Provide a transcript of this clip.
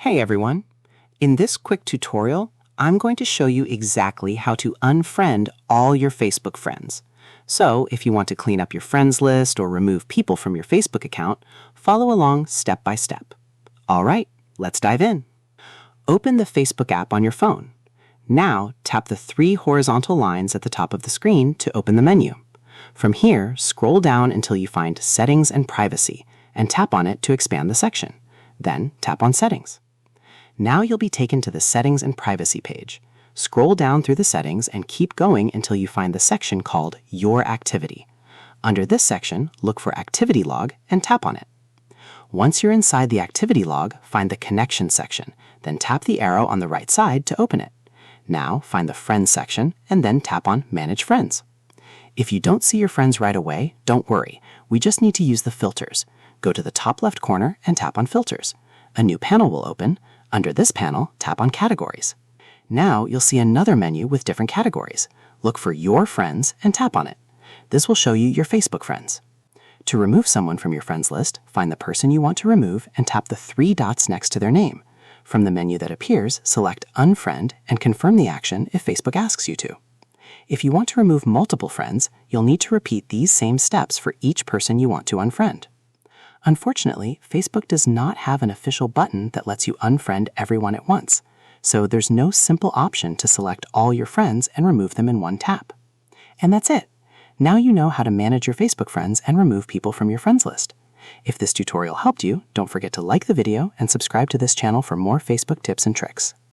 Hey everyone! In this quick tutorial, I'm going to show you exactly how to unfriend all your Facebook friends. So if you want to clean up your friends list or remove people from your Facebook account, follow along step by step. All right, let's dive in. Open the Facebook app on your phone. Now tap the three horizontal lines at the top of the screen to open the menu. From here, scroll down until you find Settings and Privacy and tap on it to expand the section. Then tap on Settings. Now you'll be taken to the Settings and Privacy page. Scroll down through the settings and keep going until you find the section called Your Activity. Under this section, look for Activity Log and tap on it. Once you're inside the Activity Log, find the Connection section, then tap the arrow on the right side to open it. Now find the Friends section and then tap on Manage Friends. If you don't see your friends right away, don't worry. We just need to use the filters. Go to the top left corner and tap on Filters. A new panel will open. Under this panel, tap on Categories. Now you'll see another menu with different categories. Look for Your Friends and tap on it. This will show you your Facebook friends. To remove someone from your friends list, find the person you want to remove and tap the three dots next to their name. From the menu that appears, select Unfriend and confirm the action if Facebook asks you to. If you want to remove multiple friends, you'll need to repeat these same steps for each person you want to unfriend. Unfortunately, Facebook does not have an official button that lets you unfriend everyone at once, so there's no simple option to select all your friends and remove them in one tap. And that's it. Now you know how to manage your Facebook friends and remove people from your friends list. If this tutorial helped you, don't forget to like the video and subscribe to this channel for more Facebook tips and tricks.